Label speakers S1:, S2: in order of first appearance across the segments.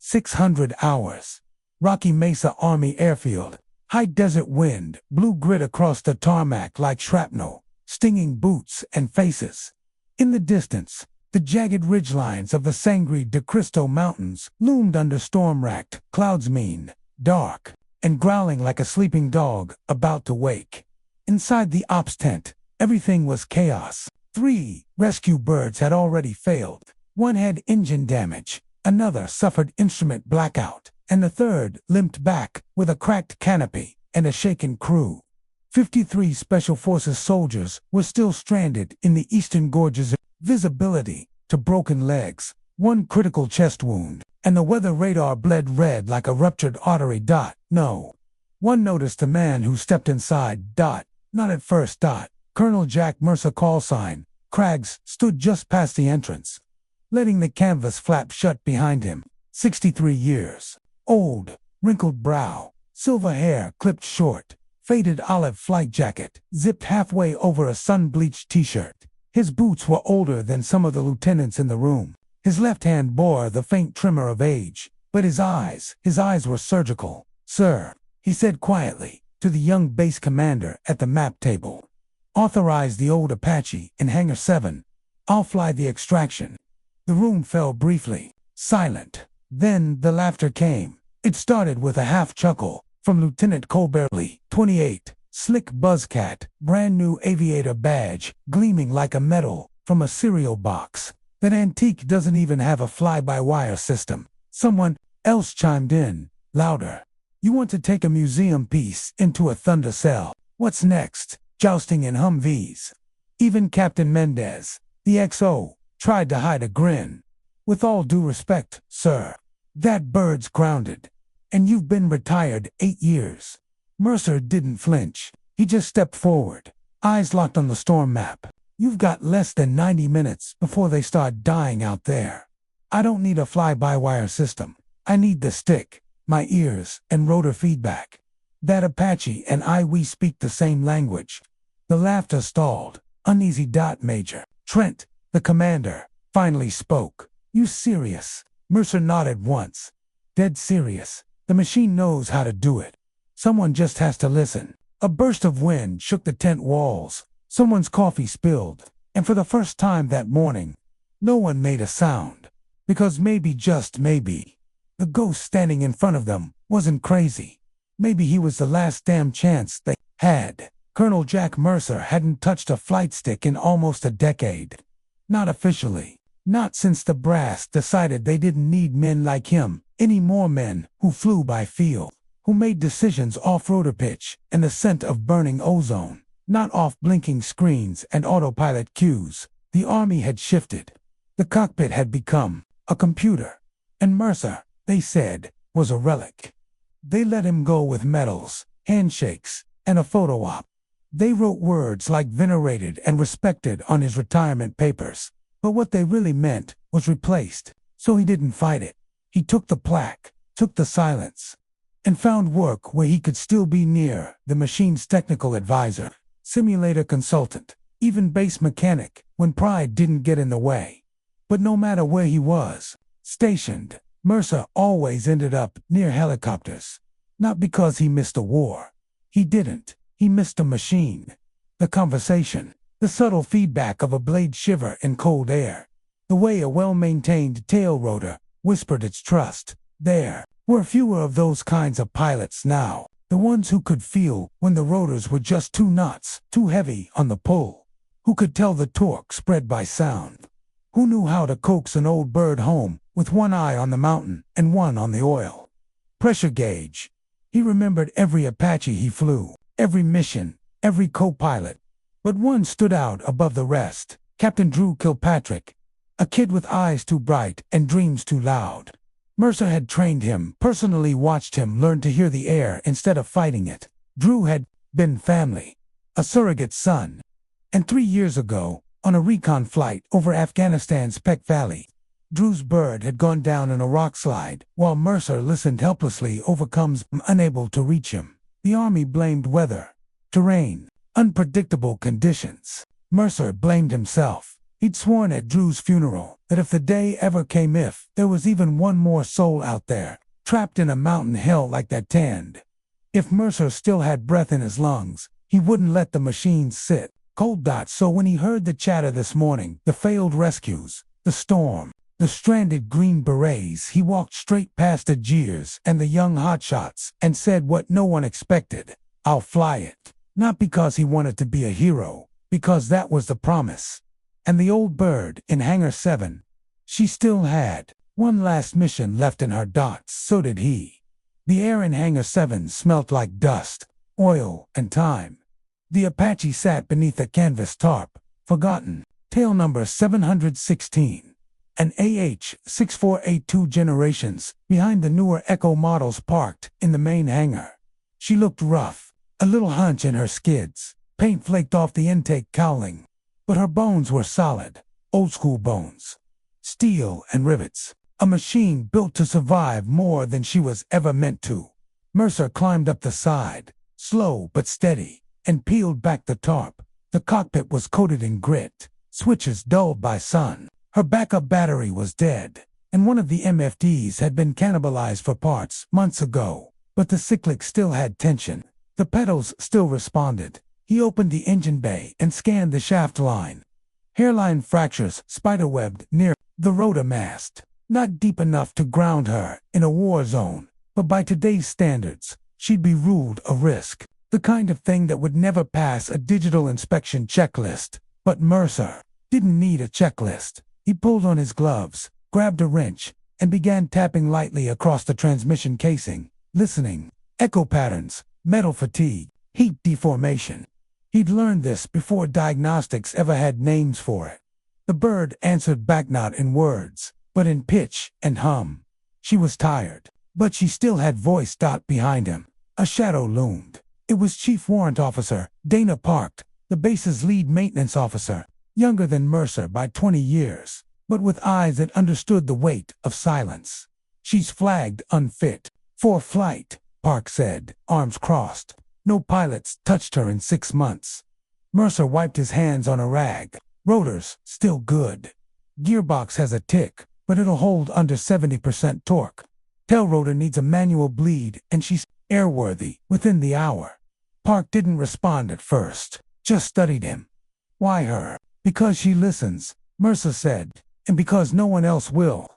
S1: 600 hours. Rocky Mesa Army Airfield. High desert wind blew grit across the tarmac like shrapnel, stinging boots and faces. In the distance, the jagged ridgelines of the Sangre de Cristo Mountains loomed under storm-racked clouds, mean, dark, and growling like a sleeping dog about to wake. Inside the ops tent, everything was chaos. 3 rescue birds had already failed. One had engine damage, another suffered instrument blackout, and the third limped back with a cracked canopy and a shaken crew. 53 Special Forces soldiers were still stranded in the eastern gorges. Visibility to broken legs, 1 critical chest wound, and the weather radar bled red like a ruptured artery. No. One noticed the man who stepped inside. Not at first. Colonel Jack Mercer, call sign, Craggs, stood just past the entrance, letting the canvas flap shut behind him. 63 years. Old, wrinkled brow, silver hair clipped short, faded olive flight jacket, zipped halfway over a sun-bleached t-shirt. His boots were older than some of the lieutenants in the room. His left hand bore the faint tremor of age, but his eyes were surgical. "Sir," he said quietly to the young base commander at the map table. "Authorize the old Apache in Hangar 7. I'll fly the extraction." The room fell briefly, silent. Then the laughter came. It started with a half-chuckle from Lieutenant Colbert Lee, 28, slick buzzcat, brand new aviator badge, gleaming like a medal from a cereal box. "That antique doesn't even have a fly-by-wire system." Someone else chimed in, louder. "You want to take a museum piece into a thunder cell? What's next? Jousting in Humvees?" Even Captain Mendez, the XO, tried to hide a grin. "With all due respect, sir, that bird's grounded. And you've been retired 8 years. Mercer didn't flinch. He just stepped forward, eyes locked on the storm map. "You've got less than 90 minutes before they start dying out there. I don't need a fly-by-wire system. I need the stick, my ears, and rotor feedback. That Apache and we speak the same language." The laughter stalled. "Uneasy. Major." Trent, the commander, finally spoke. "You serious?" Mercer nodded once. "Dead serious. The machine knows how to do it. Someone just has to listen." A burst of wind shook the tent walls. Someone's coffee spilled, and for the first time that morning, no one made a sound. Because maybe, just maybe, the ghost standing in front of them wasn't crazy. Maybe he was the last damn chance they had. Colonel Jack Mercer hadn't touched a flight stick in almost a decade. Not officially. Not since the brass decided they didn't need men like him, any more men who flew by feel, who made decisions off rotor pitch and the scent of burning ozone, not off blinking screens and autopilot cues. The Army had shifted. The cockpit had become a computer. And Mercer, they said, was a relic. They let him go with medals, handshakes, and a photo op. They wrote words like venerated and respected on his retirement papers. But what they really meant was replaced. So he didn't fight it. He took the plaque, took the silence, and found work where he could still be near the machine's technical advisor, simulator consultant, even base mechanic when pride didn't get in the way. But no matter where he was stationed, Mercer always ended up near helicopters. Not because he missed a war. He didn't. He missed a machine. The conversation. The subtle feedback of a blade shiver in cold air. The way a well-maintained tail rotor whispered its trust. There were fewer of those kinds of pilots now. The ones who could feel when the rotors were just 2 knots too heavy on the pull. Who could tell the torque spread by sound. Who knew how to coax an old bird home with one eye on the mountain and one on the oil. Pressure gauge. He remembered every Apache he flew, every mission, every co-pilot. But one stood out above the rest. Captain Drew Kilpatrick. A kid with eyes too bright and dreams too loud. Mercer had trained him, personally watched him learn to hear the air instead of fighting it. Drew had been family, a surrogate son. And 3 years ago, on a recon flight over Afghanistan's Peck Valley, Drew's bird had gone down in a rock slide, while Mercer listened helplessly, overcomes, unable to reach him. The Army blamed weather, terrain, unpredictable conditions. Mercer blamed himself. He'd sworn at Drew's funeral that if the day ever came, if there was even one more soul out there, trapped in a mountain hell like that tanned, if Mercer still had breath in his lungs, he wouldn't let the machines sit cold. So when he heard the chatter this morning, the failed rescues, the storm, the stranded Green Berets, he walked straight past the jeers and the young hotshots and said what no one expected: "I'll fly it." Not because he wanted to be a hero, because that was the promise. And the old bird in Hangar 7, she still had one last mission left in her dots. So did he. The air in Hangar 7 smelt like dust, oil, and time. The Apache sat beneath a canvas tarp, forgotten, tail number 716, and AH-6482 generations behind the newer Echo models parked in the main hangar. She looked rough, a little hunch in her skids, paint flaked off the intake cowling, but her bones were solid, old-school bones. Steel and rivets, a machine built to survive more than she was ever meant to. Mercer climbed up the side, slow but steady, and peeled back the tarp. The cockpit was coated in grit, switches dulled by sun. Her backup battery was dead, and one of the MFDs had been cannibalized for parts months ago. But the cyclic still had tension. The pedals still responded. He opened the engine bay and scanned the shaft line. Hairline fractures spiderwebbed near the rotor mast. Not deep enough to ground her in a war zone, but by today's standards, she'd be ruled a risk. The kind of thing that would never pass a digital inspection checklist. But Mercer didn't need a checklist. He pulled on his gloves, grabbed a wrench, and began tapping lightly across the transmission casing, listening. Echo patterns, metal fatigue, heat deformation. He'd learned this before diagnostics ever had names for it. The bird answered back, not in words, but in pitch and hum. She was tired, but she still had voice. Behind him, a shadow loomed. It was Chief Warrant Officer Dana Park, the base's lead maintenance officer, younger than Mercer by 20 years, but with eyes that understood the weight of silence. "She's flagged unfit for flight," Park said, arms crossed. "No pilots touched her in 6 months." Mercer wiped his hands on a rag. "Rotors, still good. Gearbox has a tick, but it'll hold under 70% torque. Tail rotor needs a manual bleed, and she's airworthy within the hour." Park didn't respond at first, just studied him. "Why her?" "Because she listens," Mercer said, "and because no one else will."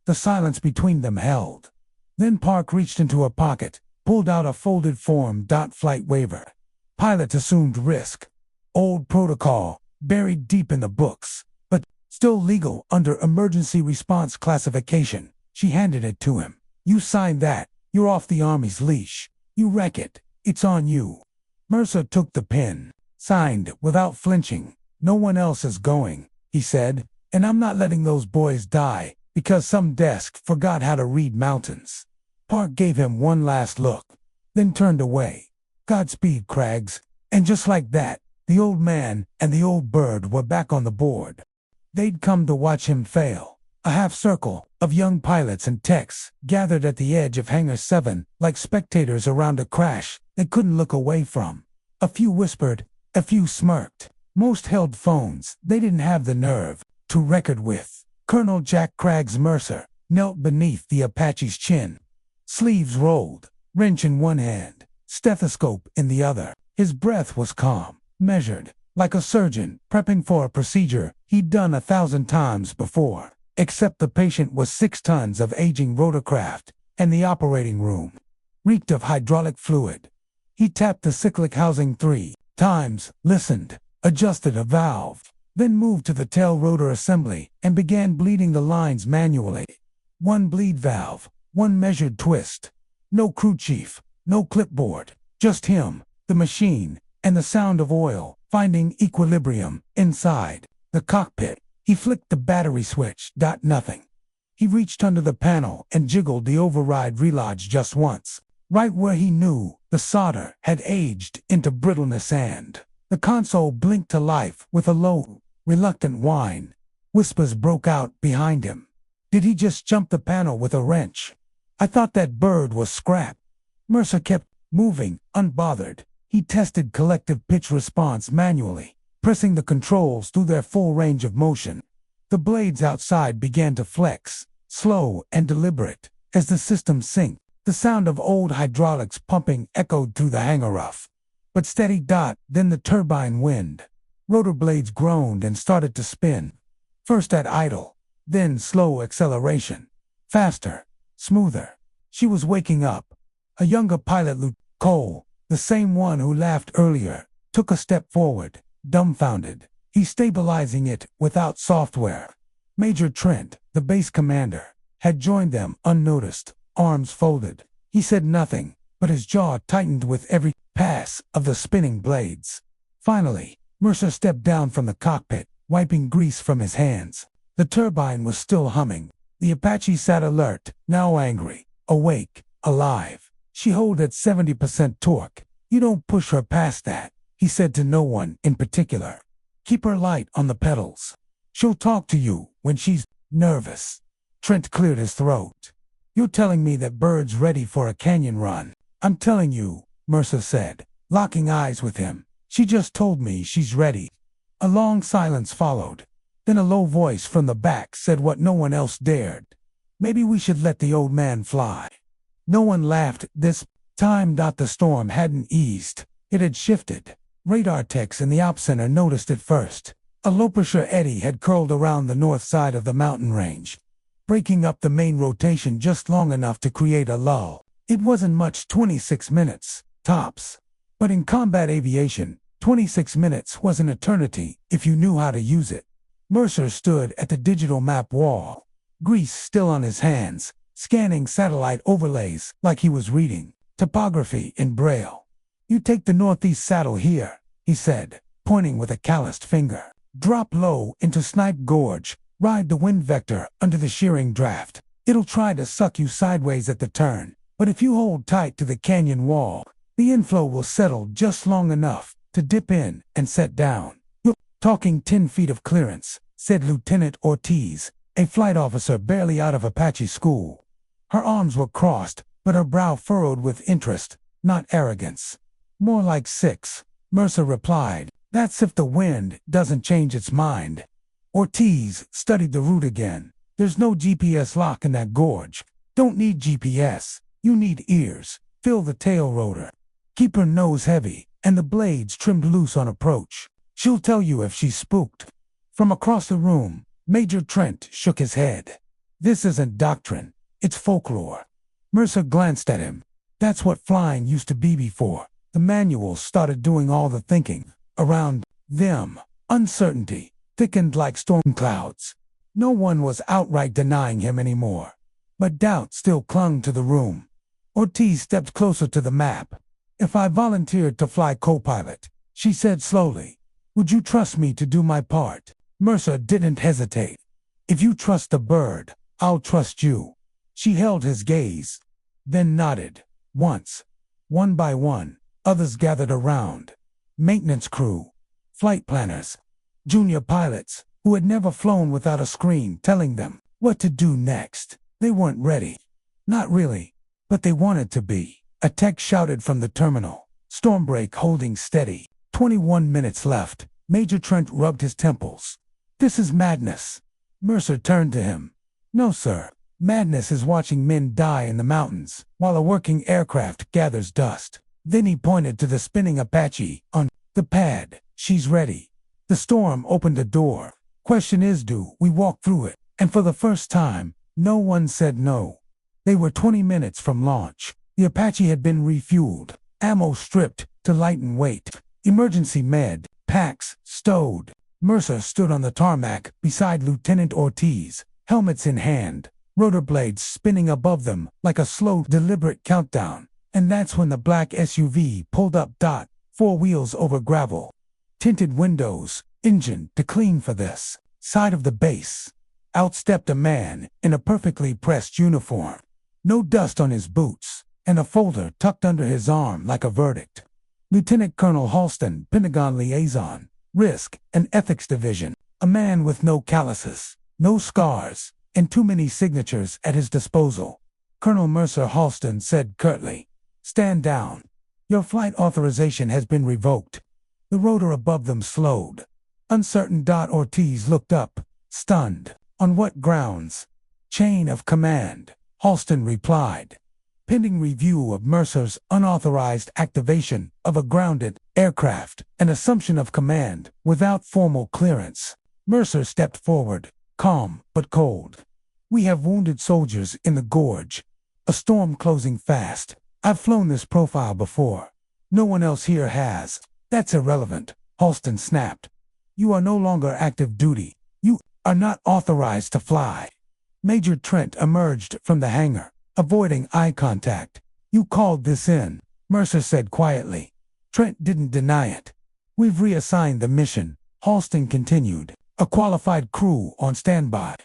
S1: The silence between them held. Then Park reached into a pocket, pulled out a folded form. "Flight waiver. Pilot assumed risk. Old protocol, buried deep in the books, but still legal under emergency response classification." She handed it to him. "You sign that, you're off the Army's leash. You wreck it, it's on you." Mercer took the pen, signed without flinching. "No one else is going," he said, "and I'm not letting those boys die because some desk forgot how to read mountains." Park gave him one last look, then turned away. "Godspeed, Craggs." And just like that, the old man and the old bird were back on the board. They'd come to watch him fail. A half circle of young pilots and techs gathered at the edge of Hangar 7 like spectators around a crash they couldn't look away from. A few whispered, a few smirked. Most held phones they didn't have the nerve to record with. Colonel Jack Craggs Mercer knelt beneath the Apache's chin. Sleeves rolled, wrench in one hand, stethoscope in the other. His breath was calm, measured, like a surgeon prepping for a procedure he'd done 1,000 times before. Except the patient was 6 tons of aging rotorcraft, and the operating room reeked of hydraulic fluid. He tapped the cyclic housing 3 times, listened, adjusted a valve, then moved to the tail rotor assembly and began bleeding the lines manually. One bleed valve, one measured twist. No crew chief, no clipboard, just him, the machine, and the sound of oil finding equilibrium inside the cockpit. He flicked the battery switch. Nothing. He reached under the panel and jiggled the override relodge just once, right where he knew the solder had aged into brittleness, and the console blinked to life with a low, reluctant whine. Whispers broke out behind him. "Did he just jump the panel with a wrench? I thought that bird was scrap." Mercer kept moving, unbothered. He tested collective pitch response manually. pressing the controls through their full range of motion. The blades outside began to flex, slow and deliberate, as the system synced. The sound of old hydraulics pumping echoed through the hangar roof. But steady dot, then the turbine wind. Rotor blades groaned and started to spin. First at idle, then slow acceleration. Faster, smoother. She was waking up. A younger pilot, Lieutenant Cole, the same one who laughed earlier, took a step forward, dumbfounded. He's stabilizing it without software. Major Trent, the base commander, had joined them unnoticed, arms folded. He said nothing, but his jaw tightened with every pass of the spinning blades. Finally, Mercer stepped down from the cockpit, wiping grease from his hands. The turbine was still humming. The Apache sat alert, now angry, awake, alive. She holed at 70% torque. You don't push her past that, he said to no one in particular. Keep her light on the pedals. She'll talk to you when she's nervous. Trent cleared his throat. You're telling me that Bird's ready for a canyon run? I'm telling you, Mercer said, locking eyes with him. She just told me she's ready. A long silence followed. Then a low voice from the back said what no one else dared. Maybe we should let the old man fly. No one laughed this time. The storm hadn't eased. It had shifted. Radar techs in the op center noticed it first. A low pressure eddy had curled around the north side of the mountain range, breaking up the main rotation just long enough to create a lull. It wasn't much, 26 minutes, tops. But in combat aviation, 26 minutes was an eternity if you knew how to use it. Mercer stood at the digital map wall, grease still on his hands, scanning satellite overlays like he was reading topography in Braille. You take the northeast saddle here, he said, pointing with a calloused finger. Drop low into Snipe Gorge, ride the wind vector under the shearing draft. It'll try to suck you sideways at the turn, but if you hold tight to the canyon wall, the inflow will settle just long enough to dip in and set down. You're talking 10 feet of clearance, said Lieutenant Ortiz, a flight officer barely out of Apache school. Her arms were crossed, but her brow furrowed with interest, not arrogance. More like 6, Mercer replied. That's if the wind doesn't change its mind. Ortiz studied the route again. There's no GPS lock in that gorge. Don't need GPS. You need ears. Feel the tail rotor. Keep her nose heavy and the blades trimmed loose on approach. She'll tell you if she's spooked. From across the room, Major Trent shook his head. This isn't doctrine. It's folklore. Mercer glanced at him. That's what flying used to be before the manuals started doing all the thinking. Around them, uncertainty thickened like storm clouds. No one was outright denying him anymore, but doubt still clung to the room. Ortiz stepped closer to the map. If I volunteered to fly co-pilot, she said slowly, would you trust me to do my part? Mercer didn't hesitate. If you trust the bird, I'll trust you. She held his gaze, then nodded. Once, one by one, others gathered around. Maintenance crew, flight planners, junior pilots who had never flown without a screen telling them what to do next. They weren't ready. Not really, but they wanted to be. A tech shouted from the terminal, Stormbreak holding steady. 21 minutes left. Major Trent rubbed his temples. This is madness. Mercer turned to him. No, sir. Madness is watching men die in the mountains while a working aircraft gathers dust. Then he pointed to the spinning Apache on the pad. She's ready. The storm opened a door. Question is, do we walk through it? And for the first time, no one said no. They were 20 minutes from launch. The Apache had been refueled, ammo stripped to lighten weight, emergency med packs stowed. Mercer stood on the tarmac beside Lieutenant Ortiz, helmets in hand, rotor blades spinning above them like a slow, deliberate countdown. And that's when the black SUV pulled up. 4 wheels over gravel. Tinted windows, engine to clean for this side of the base. Out stepped a man in a perfectly pressed uniform. No dust on his boots, and a folder tucked under his arm like a verdict. Lieutenant Colonel Halston, Pentagon Liaison, Risk and Ethics Division. A man with no calluses, no scars, and too many signatures at his disposal. Colonel Mercer Halston said curtly, stand down. Your flight authorization has been revoked. The rotor above them slowed. Uncertain. Ortiz looked up, stunned. On what grounds? Chain of command, Halston replied. Pending review of Mercer's unauthorized activation of a grounded aircraft, an assumption of command without formal clearance. Mercer stepped forward, calm but cold. We have wounded soldiers in the gorge. A storm closing fast. I've flown this profile before. No one else here has. That's irrelevant, Halston snapped. You are no longer active duty. You are not authorized to fly. Major Trent emerged from the hangar, avoiding eye contact. You called this in, Mercer said quietly. Trent didn't deny it. We've reassigned the mission, Halston continued. A qualified crew on standby.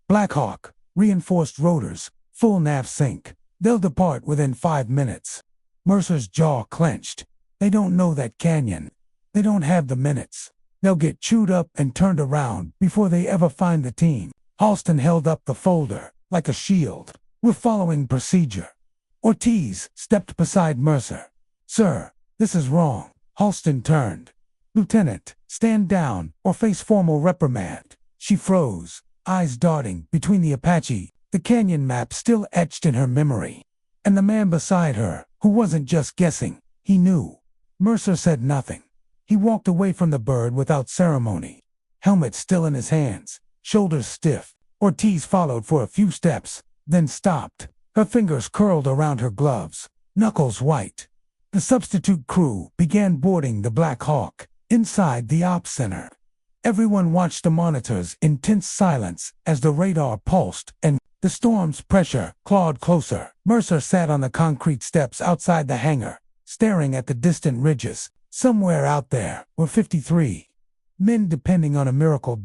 S1: Black Hawk, reinforced rotors, full nav sync. They'll depart within 5 minutes. Mercer's jaw clenched. They don't know that canyon. They don't have the minutes. They'll get chewed up and turned around before they ever find the team. Halston held up the folder, like a shield. We're following procedure. Ortiz stepped beside Mercer. Sir, this is wrong. Halston turned. Lieutenant, stand down or face formal reprimand. She froze, eyes darting between the Apache, the canyon map still etched in her memory, and the man beside her, who wasn't just guessing, he knew. Mercer said nothing. He walked away from the bird without ceremony, helmet still in his hands, shoulders stiff. Ortiz followed for a few steps, then stopped, her fingers curled around her gloves, knuckles white. The substitute crew began boarding the Black Hawk inside the ops center. Everyone watched the monitors in tense silence as the radar pulsed and the storm's pressure clawed closer. Mercer sat on the concrete steps outside the hangar, staring at the distant ridges. Somewhere out there were 53 men depending on a miracle.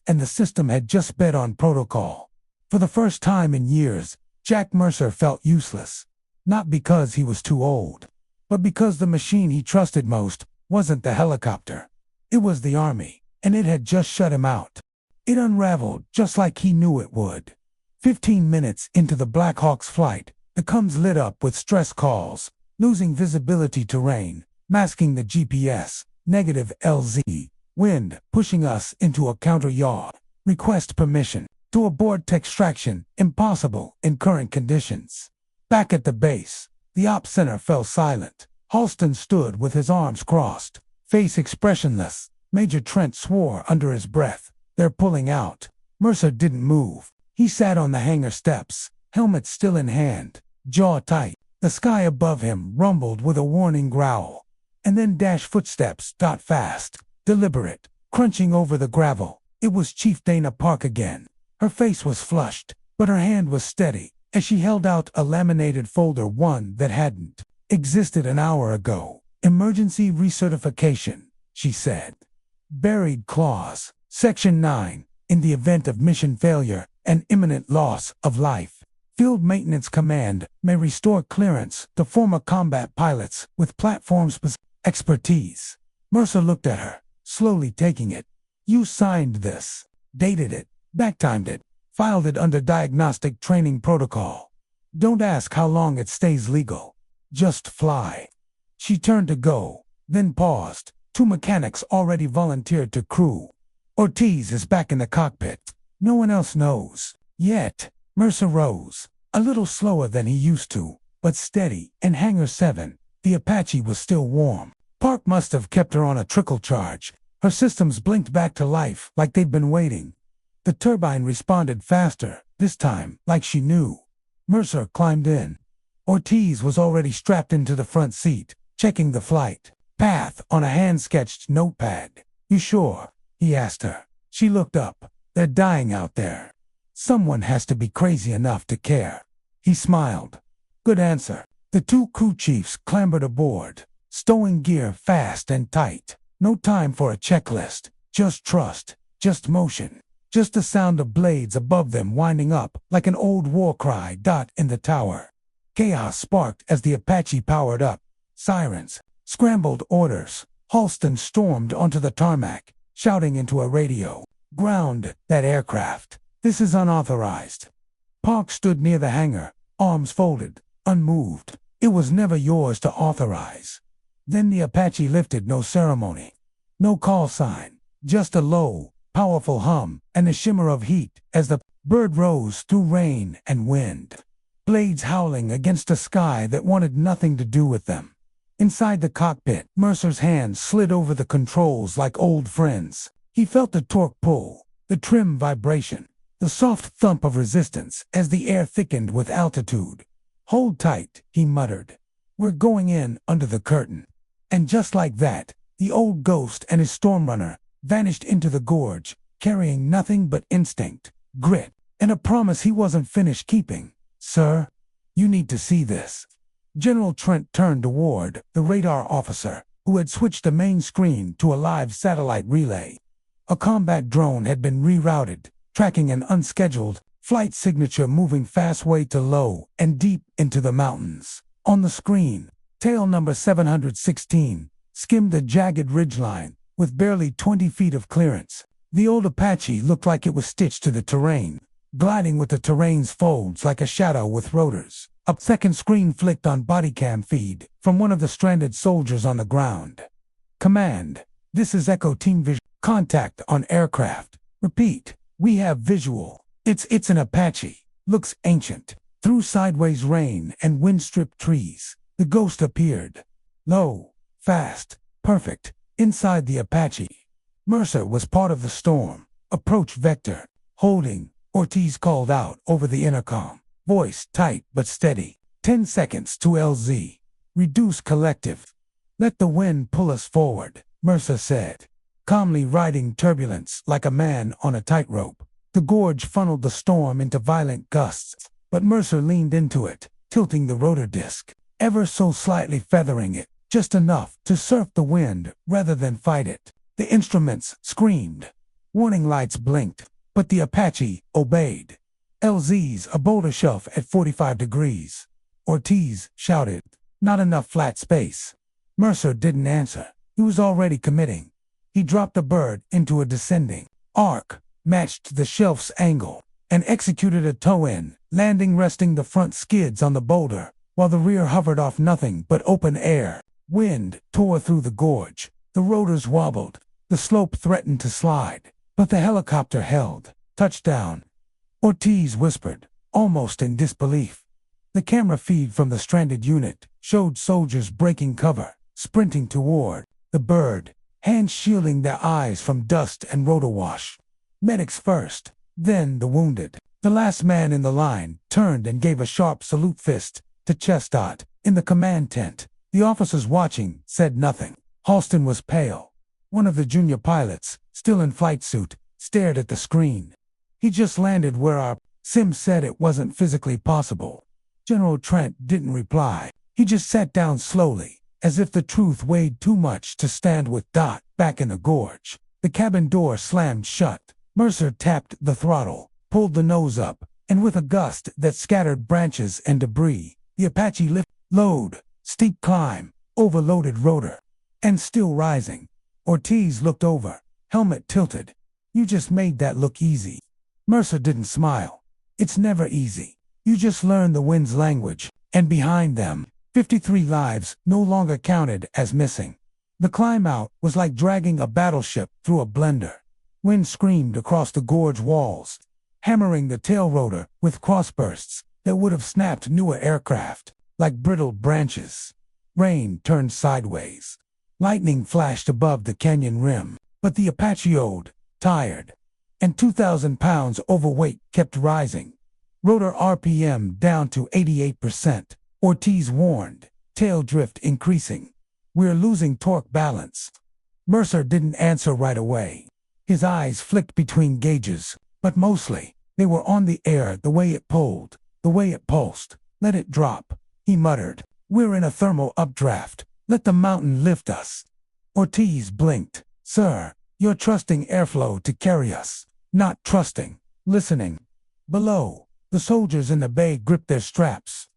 S1: And the system had just bet on protocol. For the first time in years, Jack Mercer felt useless. Not because he was too old, but because the machine he trusted most wasn't the helicopter. It was the Army, and it had just shut him out. It unraveled just like he knew it would. 15 minutes into the Black Hawk's flight, the comms lit up with stress calls, losing visibility terrain, masking the GPS, negative LZ, wind pushing us into a counter yaw, request permission to abort extraction, impossible in current conditions. Back at the base, the ops center fell silent. Halston stood with his arms crossed, face expressionless. Major Trent swore under his breath. They're pulling out. Mercer didn't move. He sat on the hangar steps, helmet still in hand, jaw tight. The sky above him rumbled with a warning growl. And then dashed footsteps, fast, deliberate, crunching over the gravel. It was Chief Dana Park again. Her face was flushed, but her hand was steady as she held out a laminated folder, one that hadn't existed an hour ago. Emergency recertification, she said. Buried clause, Section 9, in the event of mission failure and imminent loss of life. Field Maintenance Command may restore clearance to former combat pilots with platform-specific expertise. Mercer looked at her, slowly taking it. You signed this, dated it, backtimed it, filed it under diagnostic training protocol. Don't ask how long it stays legal. Just fly. She turned to go, then paused. 2 mechanics already volunteered to crew. Ortiz is back in the cockpit. No one else knows. Yet. Mercer rose, a little slower than he used to, but steady. In Hangar 7, the Apache was still warm. Park must have kept her on a trickle charge. Her systems blinked back to life like they'd been waiting. The turbine responded faster, this time, like she knew. Mercer climbed in. Ortiz was already strapped into the front seat, checking the flight path on a hand-sketched notepad. You sure? He asked her. She looked up. They're dying out there. Someone has to be crazy enough to care. He smiled. Good answer. The 2 crew chiefs clambered aboard, stowing gear fast and tight. No time for a checklist. Just trust. Just motion. Just the sound of blades above them winding up like an old war cry. In the tower. Chaos sparked as the Apache powered up. Sirens. Scrambled orders. Halston stormed onto the tarmac, shouting into a radio. Ground that aircraft. This is unauthorized. Park stood near the hangar, arms folded, unmoved. It was never yours to authorize. Then the Apache lifted, no ceremony. No call sign. just a low, powerful hum and a shimmer of heat as the bird rose through rain and wind. Blades howling against a sky that wanted nothing to do with them. Inside the cockpit, Mercer's hands slid over the controls like old friends. He felt the torque pull, the trim vibration, the soft thump of resistance as the air thickened with altitude. "Hold tight," he muttered. "We're going in under the curtain." And just like that, the old ghost and his stormrunner vanished into the gorge, carrying nothing but instinct, grit, and a promise he wasn't finished keeping. "Sir, you need to see this." General Trent turned toward the radar officer, who had switched the main screen to a live satellite relay. A combat drone had been rerouted, tracking an unscheduled flight signature moving fast way to low and deep into the mountains. On the screen, tail number 716 skimmed a jagged ridgeline with barely 20 feet of clearance. The old Apache looked like it was stitched to the terrain, gliding with the terrain's folds like a shadow with rotors. A second screen flicked on bodycam feed from one of the stranded soldiers on the ground. "Command, this is Echo Team Visual. Contact on aircraft. Repeat, we have visual. It's an Apache. Looks ancient. Through sideways rain and wind-stripped trees, the ghost appeared. Low, fast, perfect, inside the Apache. Mercer was part of the storm. Approach vector. Holding," Ortiz called out over the intercom. Voice tight but steady. 10 seconds to LZ. Reduce collective. "Let the wind pull us forward," Mercer said, calmly riding turbulence like a man on a tightrope. The gorge funneled the storm into violent gusts, but Mercer leaned into it, tilting the rotor disc, ever so slightly feathering it, just enough to surf the wind rather than fight it. The instruments screamed. Warning lights blinked, but the Apache obeyed. "LZ's a boulder shelf at 45 degrees. Ortiz shouted. "Not enough flat space." Mercer didn't answer. He was already committing. He dropped the bird into a descending arc, matched the shelf's angle, and executed a toe-in, landing resting the front skids on the boulder, while the rear hovered off nothing but open air. Wind tore through the gorge. The rotors wobbled. The slope threatened to slide, but the helicopter held. "Touchdown," Ortiz whispered, almost in disbelief. The camera feed from the stranded unit showed soldiers breaking cover, sprinting toward the bird, hands shielding their eyes from dust and rotor wash. Medics first, then the wounded. The last man in the line turned and gave a sharp salute fist to Chestot in the command tent. The officers watching said nothing. Halston was pale. One of the junior pilots, still in flight suit, stared at the screen. "He just landed where our sim said it wasn't physically possible." General Trent didn't reply. He just sat down slowly, as if the truth weighed too much to stand with Dot back in the gorge. The cabin door slammed shut. Mercer tapped the throttle, pulled the nose up, and with a gust that scattered branches and debris, the Apache lifted. Load, steep climb, overloaded rotor, and still rising. Ortiz looked over, helmet tilted. "You just made that look easy." Mercer didn't smile. "It's never easy. You just learn the wind's language." And behind them, 53 lives no longer counted as missing. The climb out was like dragging a battleship through a blender. Wind screamed across the gorge walls, hammering the tail rotor with crossbursts that would have snapped newer aircraft like brittle branches. Rain turned sideways. Lightning flashed above the canyon rim, but the Apache, tired, and 2,000 pounds overweight, kept rising. Rotor RPM down to 88%. Ortiz warned, tail drift increasing. "We're losing torque balance." Mercer didn't answer right away. His eyes flicked between gauges, but mostly, they were on the air, the way it pulled, the way it pulsed. "Let it drop," he muttered. "We're in a thermal updraft. Let the mountain lift us." Ortiz blinked. "Sir, you're trusting airflow to carry us." "Not trusting. Listening." Below, the soldiers in the bay gripped their straps.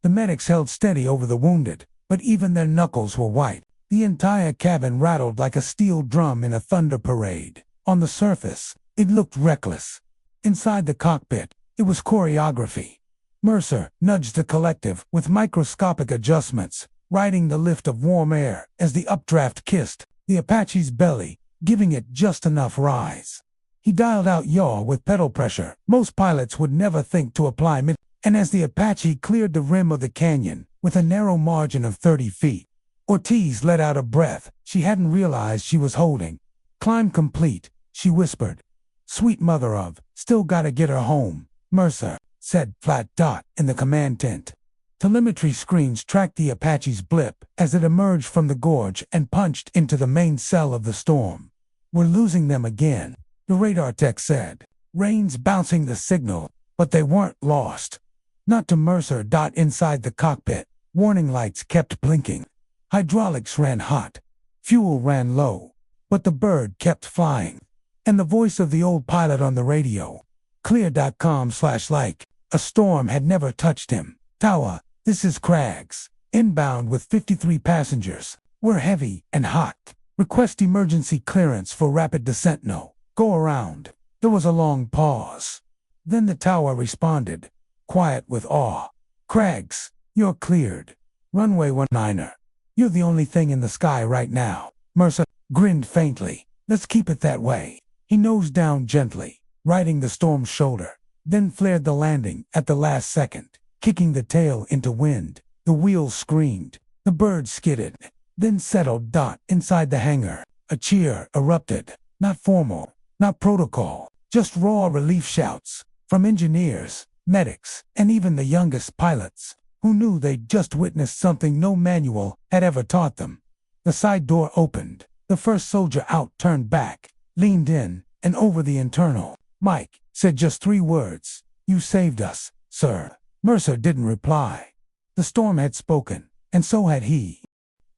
S1: The medics held steady over the wounded, but even their knuckles were white. The entire cabin rattled like a steel drum in a thunder parade. On the surface, it looked reckless. Inside the cockpit, it was choreography. Mercer nudged the collective with microscopic adjustments, riding the lift of warm air as the updraft kissed the Apache's belly giving it just enough rise. He dialed out yaw with pedal pressure. Most pilots would never think to apply mid, and as the Apache cleared the rim of the canyon with a narrow margin of 30 feet, Ortiz let out a breath she hadn't realized she was holding. "Climb complete," she whispered. "Sweet mother of, still gotta get her home," Mercer said flat dot in the command tent. Telemetry screens tracked the Apache's blip as it emerged from the gorge and punched into the main cell of the storm. "We're losing them again," the radar tech said. Rains bouncing the signal, but they weren't lost. Not to Mercer. Inside the cockpit, warning lights kept blinking. Hydraulics ran hot. Fuel ran low. But the bird kept flying. And the voice of the old pilot on the radio, clear.com/like, a storm had never touched him. "Tower, this is Craggs. Inbound with 53 passengers. We're heavy and hot. Request emergency clearance for rapid descent. No. Go around." There was a long pause. Then the tower responded, quiet with awe. "Craggs, you're cleared. Runway 19er. You're the only thing in the sky right now." Mercer grinned faintly. "Let's keep it that way." He nosed down gently, riding the storm's shoulder, then flared the landing at the last second, kicking the tail into wind. The wheels screamed. The bird skidded, then settled. Inside the hangar, a cheer erupted. Not formal, not protocol, just raw relief shouts from engineers, medics, and even the youngest pilots, who knew they'd just witnessed something no manual had ever taught them. The side door opened. The first soldier out turned back, leaned in, and over the internal. Mike said just 3 words. "You saved us, sir." Mercer didn't reply. The storm had spoken, and so had he.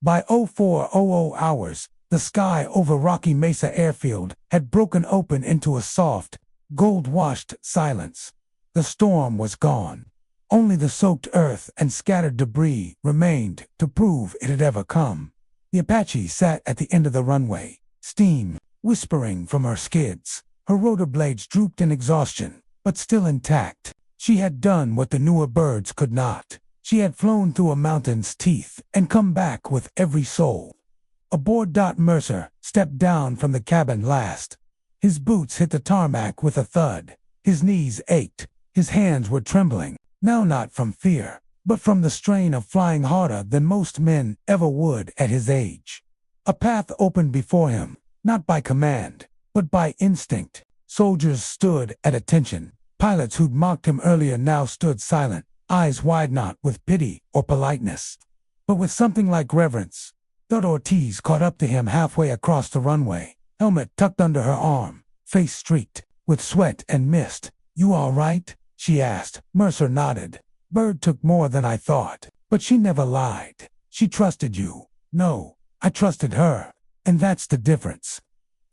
S1: By 0400 hours, the sky over Rocky Mesa Airfield had broken open into a soft, gold-washed silence. The storm was gone. Only the soaked earth and scattered debris remained to prove it had ever come. The Apache sat at the end of the runway, steam whispering from her skids. Her rotor blades drooped in exhaustion, but still intact. She had done what the newer birds could not. She had flown through a mountain's teeth and come back with every soul. Aboard. Mercer stepped down from the cabin last. His boots hit the tarmac with a thud. His knees ached. His hands were trembling, now not from fear, but from the strain of flying harder than most men ever would at his age. A path opened before him, not by command, but by instinct. Soldiers stood at attention. Pilots who'd mocked him earlier now stood silent, eyes wide, not with pity or politeness, but with something like reverence. Ortiz caught up to him halfway across the runway, helmet tucked under her arm, face streaked with sweat and mist. "You all right?" she asked. Mercer nodded. "Bird took more than I thought, but she never lied. She trusted you." "No, I trusted her, and that's the difference."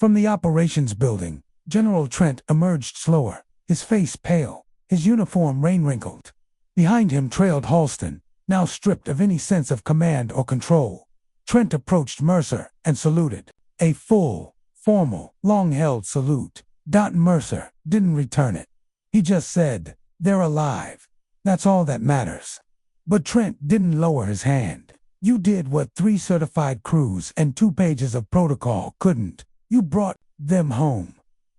S1: From the operations building, General Trent emerged slower, his face pale, his uniform rain-wrinkled. Behind him trailed Halston, now stripped of any sense of command or control. Trent approached Mercer and saluted. A full, formal, long-held salute. Mercer didn't return it. He just said, "They're alive. That's all that matters." But Trent didn't lower his hand. "You did what 3 certified crews and 2 pages of protocol couldn't. You brought them home."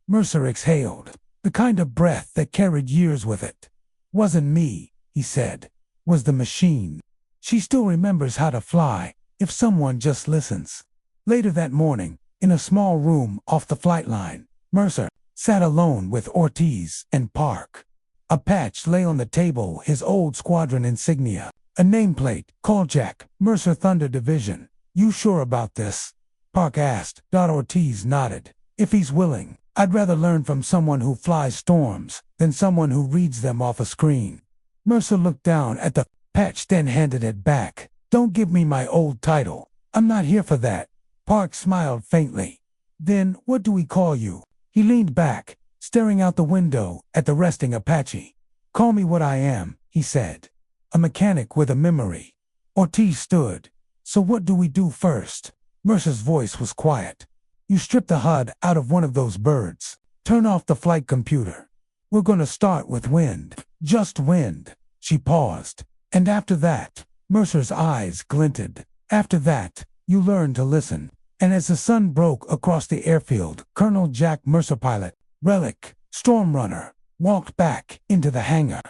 S1: Mercer exhaled, the kind of breath that carried years with it. "Wasn't me," he said. "Was the machine. She still remembers how to fly, if someone just listens." Later that morning, in a small room off the flight line, Mercer sat alone with Ortiz and Park. A patch lay on the table, his old squadron insignia, a nameplate, Kolchak, Mercer Thunder Division. "You sure about this?" Park asked. Ortiz nodded. "If he's willing, I'd rather learn from someone who flies storms than someone who reads them off a screen." Mercer looked down at the patch, then handed it back. "Don't give me my old title. I'm not here for that." Park smiled faintly. "Then what do we call you?" He leaned back, staring out the window at the resting Apache. "Call me what I am," he said. "A mechanic with a memory." Ortiz stood. "So what do we do first?" Mercer's voice was quiet. "You strip the HUD out of one of those birds. Turn off the flight computer. We're gonna start with wind. Just wind." She paused. "And after that," Mercer's eyes glinted, "after that, you learn to listen." And as the sun broke across the airfield, Colonel Jack Mercer, pilot, relic, storm runner, walked back into the hangar.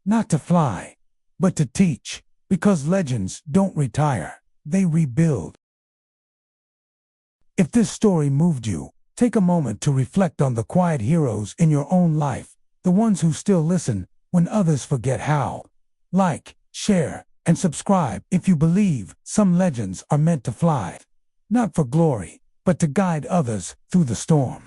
S1: Not to fly, but to teach, because legends don't retire, they rebuild. If this story moved you, take a moment to reflect on the quiet heroes in your own life, the ones who still listen when others forget how. Like, share, and subscribe if you believe some legends are meant to fly. Not for glory, but to guide others through the storm.